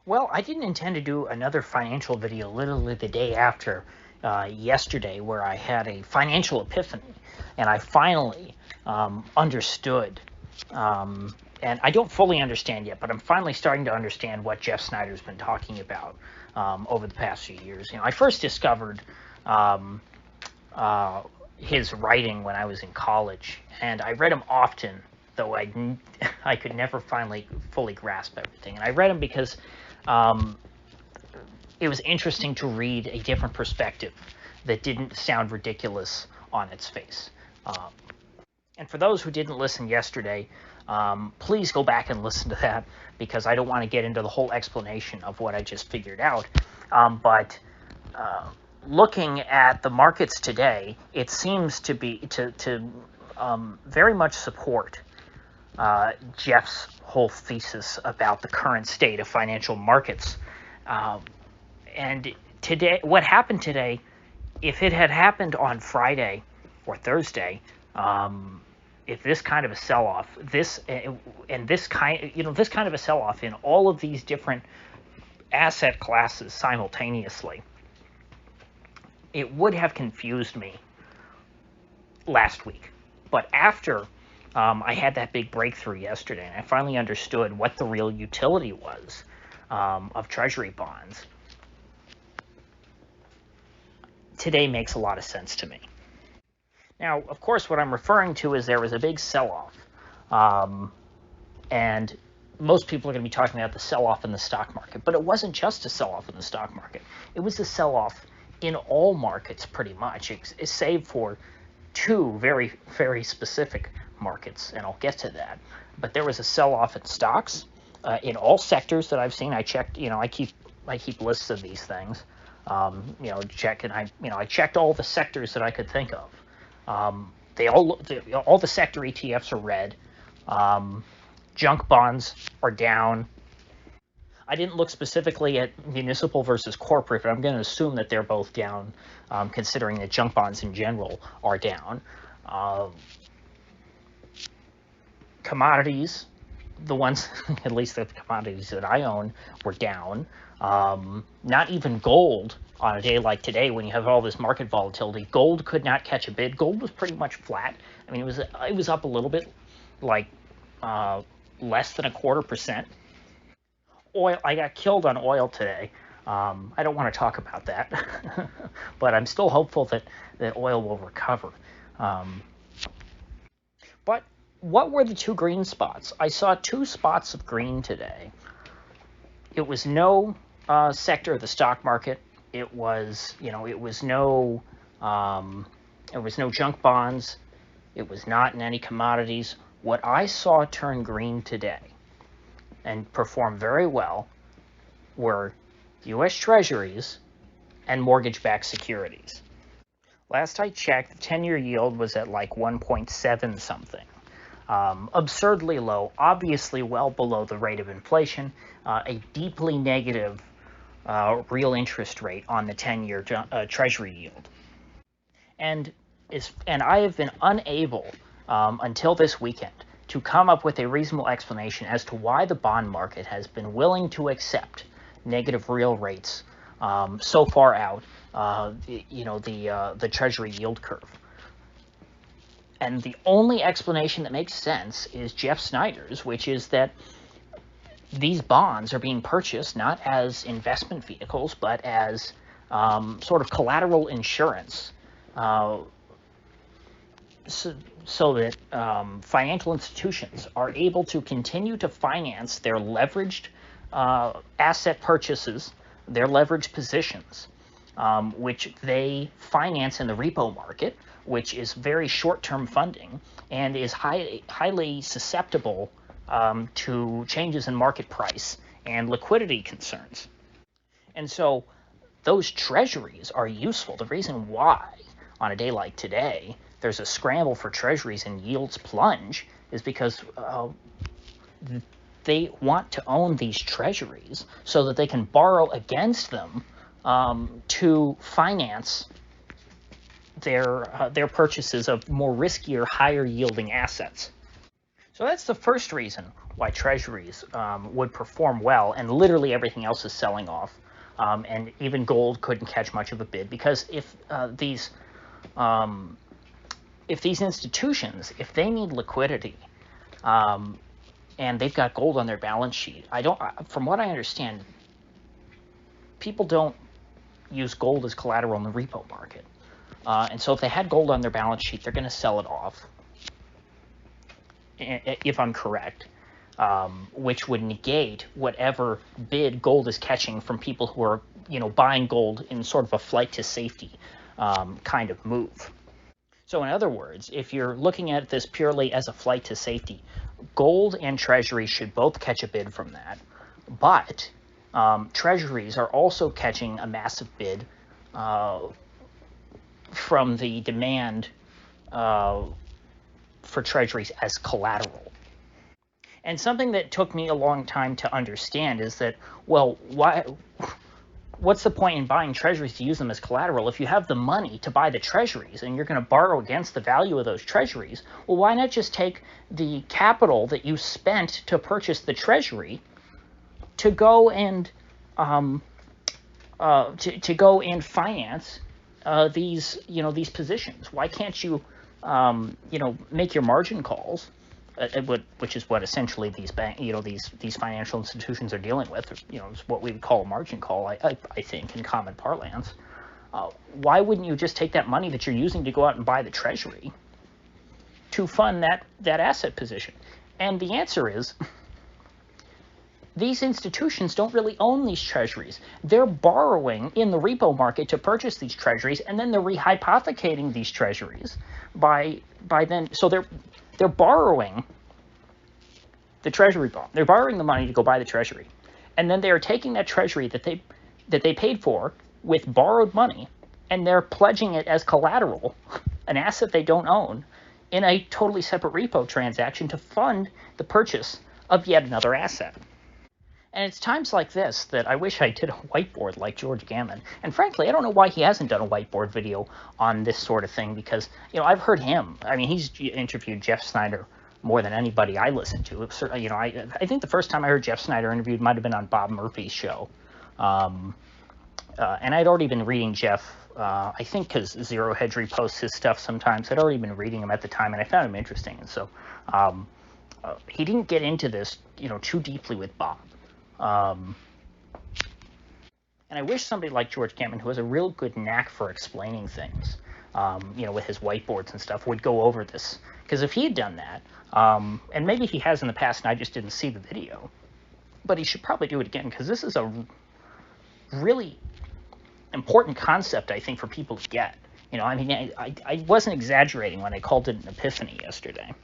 Well, I didn't intend to do another financial video literally the day after yesterday, where I had a financial epiphany and I finally understood. And I don't fully understand yet, but I'm finally starting to understand what Jeff Snyder's been talking about over the past few years. I first discovered um, his writing when I was in college, and I read him often, though I could never finally fully grasp everything. And I read him because it was interesting to read a different perspective that didn't sound ridiculous on its face. And for those who didn't listen yesterday, please go back and listen to that, because I don't want to get into the whole explanation of what I just figured out. But looking at the markets today, it seems to be to very much support Jeff's whole thesis about the current state of financial markets. And today, what happened today, if it had happened on Friday or Thursday, if this kind of a sell-off, this kind of a sell-off in all of these different asset classes simultaneously, it would have confused me last week. But after I had that big breakthrough yesterday, and I finally understood what the real utility was of Treasury bonds, today makes a lot of sense to me. Now, of course, what I'm referring to is there was a big sell-off, and most people are going to be talking about the sell-off in the stock market, but it wasn't just a sell-off in the stock market. It was a sell-off in all markets, pretty much, save for two very, very specific markets, and I'll get to that. But there was a sell-off in stocks, in all sectors that I've seen. I checked, I keep lists of these things. I checked all the sectors that I could think of. All the sector ETFs are red. Junk bonds are down. I didn't look specifically at municipal versus corporate, but I'm going to assume that they're both down, considering that junk bonds in general are down. Commodities, the ones, at least the commodities that I own, were down. Not even gold on a day like today, when you have all this market volatility. Gold could not catch a bid. Gold was pretty much flat. I mean, it was up a little bit, like less than 0.25%. Oil, I got killed on oil today. I don't want to talk about that, but I'm still hopeful that oil will recover. But what were the two green spots? I saw two spots of green today. It was no sector of the stock market. It was no junk bonds. It was not in any commodities. What I saw turn green today and perform very well were U.S. treasuries and mortgage-backed securities. Last I checked, the 10-year yield was at like 1.7 something. Absurdly low, obviously well below the rate of inflation, a deeply negative real interest rate on the 10-year treasury yield. And I have been unable, until this weekend, to come up with a reasonable explanation as to why the bond market has been willing to accept negative real rates so far out, the treasury yield curve. And the only explanation that makes sense is Jeff Snyder's, which is that these bonds are being purchased not as investment vehicles, but as sort of collateral insurance, so that financial institutions are able to continue to finance their leveraged asset purchases, their leveraged positions, which they finance in the repo market, which is very short-term funding and is highly susceptible to changes in market price and liquidity concerns. And so those treasuries are useful. The reason why, on a day like today, there's a scramble for treasuries and yields plunge is because they want to own these treasuries so that they can borrow against them to finance their purchases of more riskier, higher yielding assets. So that's the first reason why treasuries would perform well, and literally everything else is selling off. And even gold couldn't catch much of a bid, because if these institutions, if they need liquidity, and they've got gold on their balance sheet, from what I understand, people don't use gold as collateral in the repo market. And so if they had gold on their balance sheet, they're going to sell it off, if I'm correct, which would negate whatever bid gold is catching from people who are, buying gold in sort of a flight to safety kind of move. So in other words, if you're looking at this purely as a flight to safety, gold and treasuries should both catch a bid from that. But treasuries are also catching a massive bid from the demand for treasuries as collateral. And something that took me a long time to understand is that, well, what's the point in buying treasuries to use them as collateral? If you have the money to buy the treasuries and you're going to borrow against the value of those treasuries, well, why not just take the capital that you spent to purchase the treasury to go and finance these positions? Why can't you make your margin calls, which is what essentially these these financial institutions are dealing with. It's what we would call a margin call, I think, in common parlance. Why wouldn't you just take that money that you're using to go out and buy the treasury to fund that asset position? And the answer is, these institutions don't really own these treasuries. They're borrowing in the repo market to purchase these treasuries, and then they're rehypothecating these treasuries by then. So they're borrowing the treasury bond. They're borrowing the money to go buy the treasury, and then they are taking that treasury that they paid for with borrowed money, and they're pledging it as collateral, an asset they don't own, in a totally separate repo transaction to fund the purchase of yet another asset. And it's times like this that I wish I did a whiteboard like George Gammon. And frankly, I don't know why he hasn't done a whiteboard video on this sort of thing, because, I've heard him. I mean, he's interviewed Jeff Snyder more than anybody I listen to. I think the first time I heard Jeff Snyder interviewed might have been on Bob Murphy's show. And I'd already been reading Jeff, I think because Zero Hedge reposts his stuff sometimes. I'd already been reading him at the time, and I found him interesting. And so he didn't get into this, too deeply with Bob. And I wish somebody like George Gammon, who has a real good knack for explaining things, with his whiteboards and stuff, would go over this. Because if he had done that, and maybe he has in the past and I just didn't see the video, but he should probably do it again, because this is a really important concept, I think, for people to get. I wasn't exaggerating when I called it an epiphany yesterday.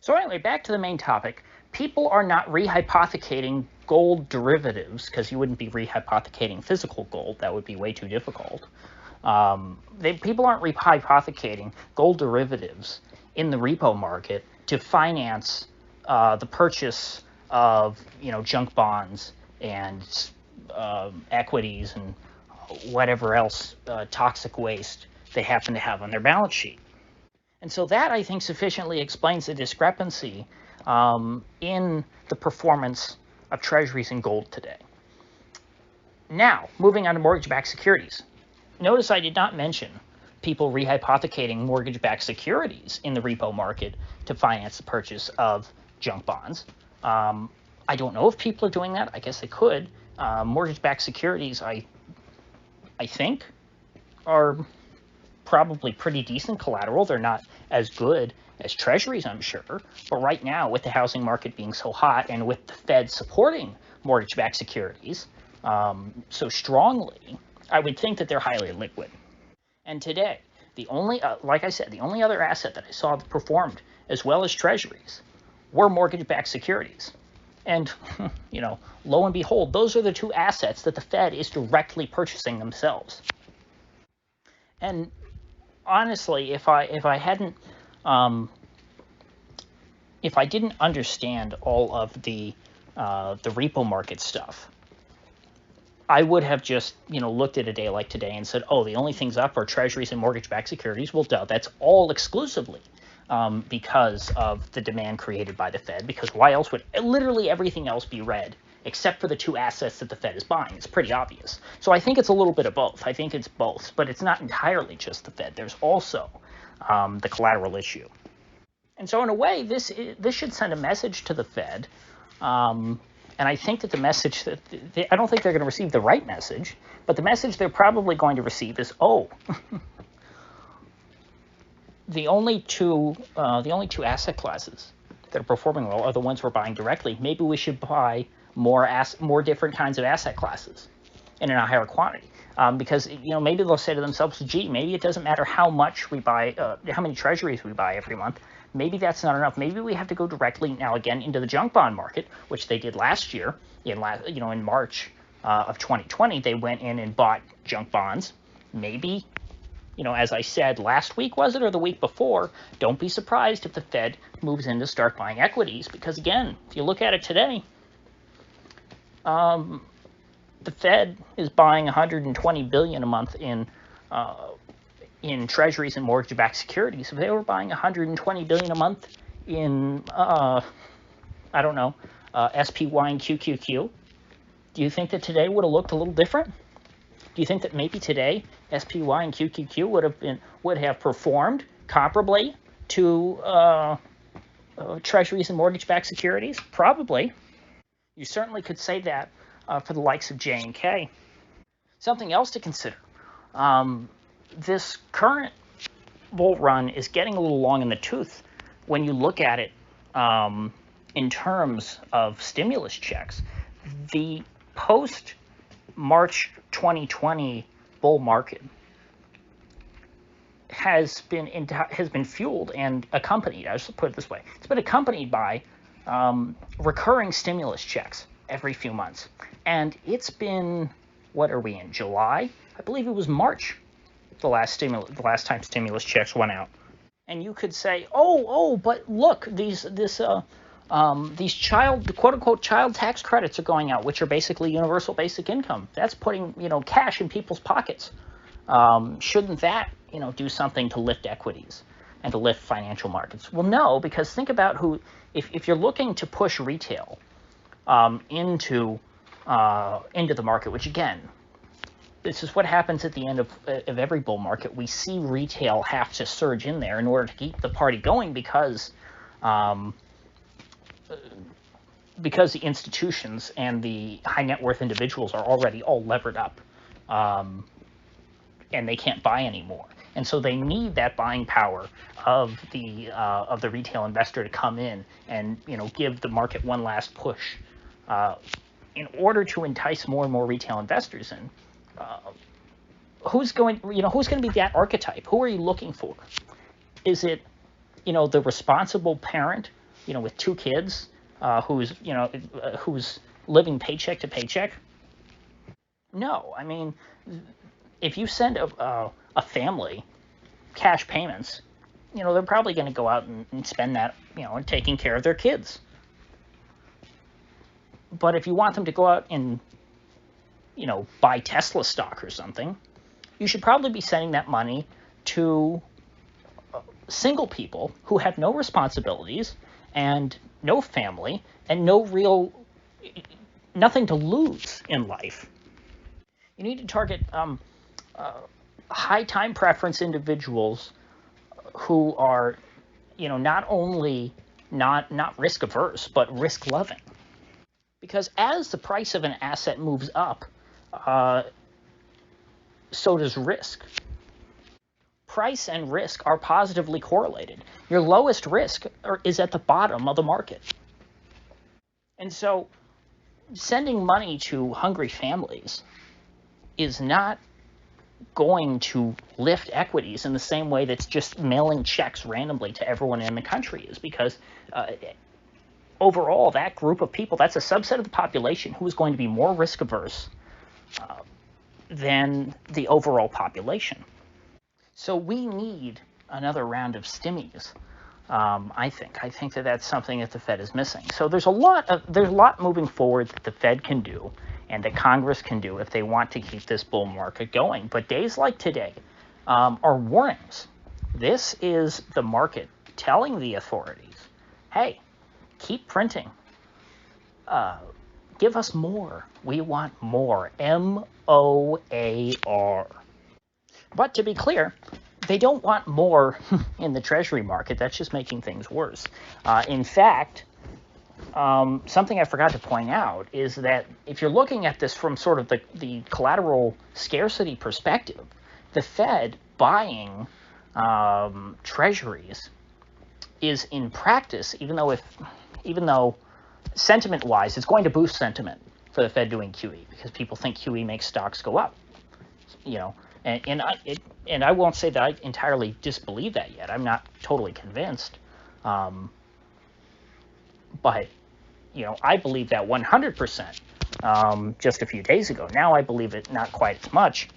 So anyway, back to the main topic. People are not rehypothecating gold derivatives, because you wouldn't be rehypothecating physical gold. That would be way too difficult. People aren't rehypothecating gold derivatives in the repo market to finance the purchase of junk bonds and equities and whatever else toxic waste they happen to have on their balance sheet. And so that, I think, sufficiently explains the discrepancy in the performance of treasuries and gold today. Now, moving on to mortgage-backed securities. Notice I did not mention people rehypothecating mortgage-backed securities in the repo market to finance the purchase of junk bonds. I don't know if people are doing that. I guess they could. Mortgage-backed securities, I think, are probably pretty decent collateral. They're not as good as treasuries, I'm sure. But right now, with the housing market being so hot and with the Fed supporting mortgage-backed securities so strongly, I would think that they're highly liquid. And today, like I said, the only other asset that I saw that performed as well as treasuries were mortgage-backed securities. And, lo and behold, those are the two assets that the Fed is directly purchasing themselves. And honestly, if I didn't understand all of the repo market stuff, I would have just looked at a day like today and said, oh, the only things up are treasuries and mortgage-backed securities. Well, duh, that's all exclusively because of the demand created by the Fed. Because why else would literally everything else be red except for the two assets that the Fed is buying? It's pretty obvious. So I think it's a little bit of both. I think it's both, but it's not entirely just the Fed. There's also the collateral issue. And so in a way, this should send a message to the Fed. And I think that the message that I don't think they're going to receive the right message, but the message they're probably going to receive is, oh, the only two asset classes that are performing well are the ones we're buying directly. Maybe we should buy more different kinds of asset classes and in a higher quantity. Because maybe they'll say to themselves, gee, maybe it doesn't matter how much we buy, how many treasuries we buy every month. Maybe that's not enough. Maybe we have to go directly now again into the junk bond market, which they did last year. In March of 2020, they went in and bought junk bonds. Maybe, as I said last week, was it, or the week before? Don't be surprised if the Fed moves in to start buying equities, because again, if you look at it today, the Fed is buying $120 billion a month in treasuries and mortgage-backed securities. If they were buying $120 billion a month in, SPY and QQQ, do you think that today would have looked a little different? Do you think that maybe today SPY and QQQ would have performed comparably to treasuries and mortgage-backed securities? Probably. You certainly could say that for the likes of J&K. Something else to consider. This current bull run is getting a little long in the tooth when you look at it in terms of stimulus checks. The post-March 2020 bull market has been fueled and accompanied, I should put it this way, it's been accompanied by recurring stimulus checks every few months. And it's been, what are we in, July? I believe it was March the last time stimulus checks went out. And you could say, but look, these quote unquote child tax credits are going out, which are basically universal basic income. That's putting cash in people's pockets. Shouldn't that do something to lift equities and to lift financial markets? Well, no, because think about if you're looking to push retail into the market, which again, this is what happens at the end of every bull market. We see retail have to surge in there in order to keep the party going because the institutions and the high net worth individuals are already all levered up, and they can't buy anymore. And so they need that buying power of the retail investor to come in and give the market one last push in order to entice more and more retail investors in. Who's going to be that archetype? Who are you looking for? Is it, the responsible parent, with two kids, who's living paycheck to paycheck? No, I mean, if you send a family cash payments, they're probably going to go out and spend that, and taking care of their kids. But if you want them to go out and buy Tesla stock or something, you should probably be sending that money to single people who have no responsibilities and no family and nothing to lose in life. You need to target high time preference individuals who are, not only not risk averse, but risk loving. Because as the price of an asset moves up, so does risk. Price and risk are positively correlated. Your lowest risk is at the bottom of the market. And so sending money to hungry families is not going to lift equities in the same way that's just mailing checks randomly to everyone in the country is, because overall, that group of people, that's a subset of the population who is going to be more risk averse than the overall population. So we need another round of stimmies. I think that that's something that the Fed is missing. So there's a lot moving forward that the Fed can do and that Congress can do if they want to keep this bull market going. But days like today are warnings. This is the market telling the authorities, hey, keep printing. Give us more. We want more. M-O-A-R. But to be clear, they don't want more in the Treasury market. That's just making things worse. In fact, something I forgot to point out is that if you're looking at this from sort of the collateral scarcity perspective, the Fed buying treasuries is in practice, even though sentiment-wise, it's going to boost sentiment for the Fed doing QE because people think QE makes stocks go up. And I won't say that I entirely disbelieve that yet. I'm not totally convinced, but I believe that 100% just a few days ago. Now I believe it not quite as much.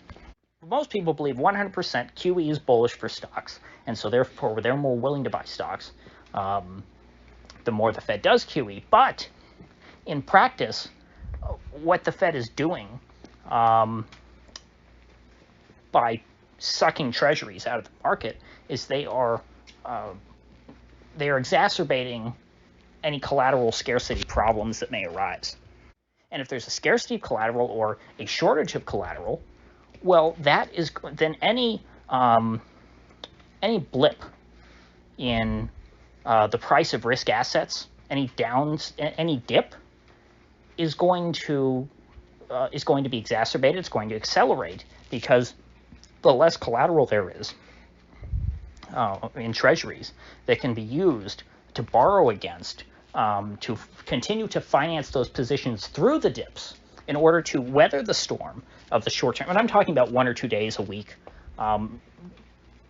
Most people believe 100% QE is bullish for stocks, and so therefore they're more willing to buy stocks the more the Fed does QE. But in practice, what the Fed is doing by sucking treasuries out of the market is they are exacerbating any collateral scarcity problems that may arise. And if there's a scarcity of collateral or a shortage of collateral, well, that is then any blip in the price of risk assets, any dip is going to be exacerbated. It's going to accelerate because the less collateral there is in treasuries that can be used to borrow against to continue to finance those positions through the dips in order to weather the storm of the short term. And I'm talking about 1 or 2 days a week.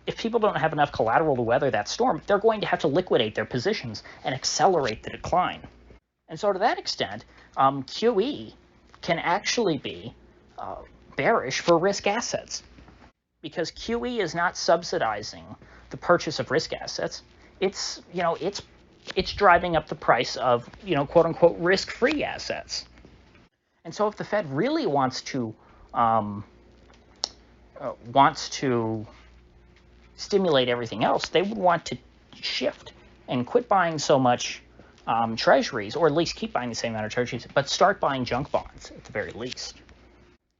If people don't have enough collateral to weather that storm, they're going to have to liquidate their positions and accelerate the decline. And so to that extent, QE can actually be bearish for risk assets because QE is not subsidizing the purchase of risk assets. It's driving up the price of, quote unquote, risk-free assets. And so if the Fed really wants to stimulate everything else, they would want to shift and quit buying so much treasuries, or at least keep buying the same amount of treasuries, but start buying junk bonds at the very least.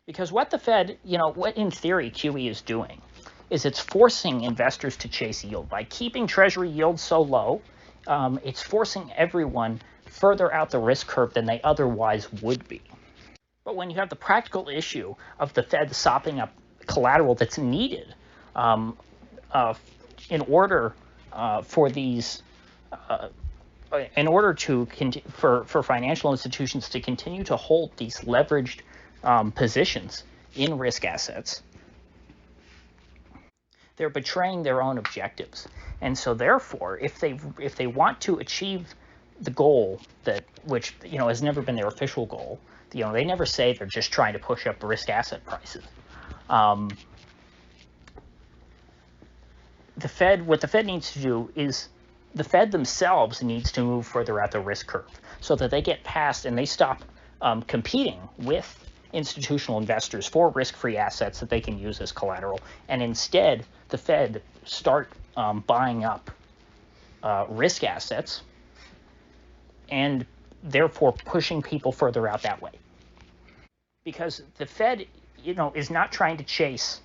Because what the Fed, what in theory QE is doing is it's forcing investors to chase yield. By keeping treasury yields so low, it's forcing everyone further out the risk curve than they otherwise would be. But when you have the practical issue of the Fed sopping up collateral that's needed in order for financial institutions to continue to hold these leveraged positions in risk assets, they're betraying their own objectives. And so therefore, if they want to achieve the goal which has never been their official goal, they never say they're just trying to push up risk asset prices. What the Fed needs to do is the Fed themselves needs to move further out the risk curve so that they get past and they stop competing with institutional investors for risk-free assets that they can use as collateral, and instead the Fed start buying up risk assets and therefore pushing people further out that way. Because the Fed, is not trying to chase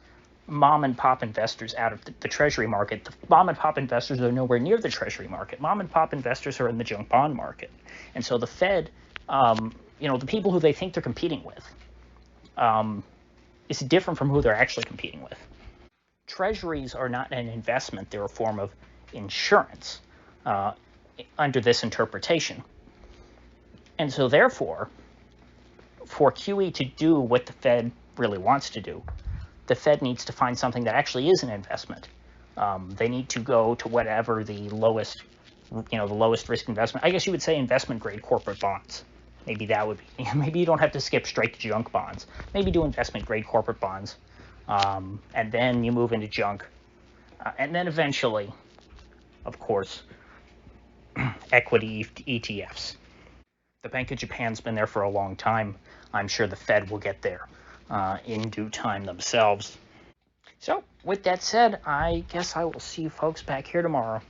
mom and pop investors out of the Treasury market. The mom and pop investors are nowhere near the Treasury market. Mom and pop investors are in the junk bond market. And so the Fed, the people who they think they're competing with, is different from who they're actually competing with. Treasuries are not an investment. They're a form of insurance under this interpretation. And so therefore, for QE to do what the Fed really wants to do, the Fed needs to find something that actually is an investment. They need to go to whatever the lowest risk investment. I guess you would say investment-grade corporate bonds. Maybe that would be. Maybe you don't have to skip straight to junk bonds. Maybe do investment-grade corporate bonds, and then you move into junk, and then eventually, of course, equity ETFs. The Bank of Japan's been there for a long time. I'm sure the Fed will get there in due time themselves. So, with that said, I guess I will see you folks back here tomorrow.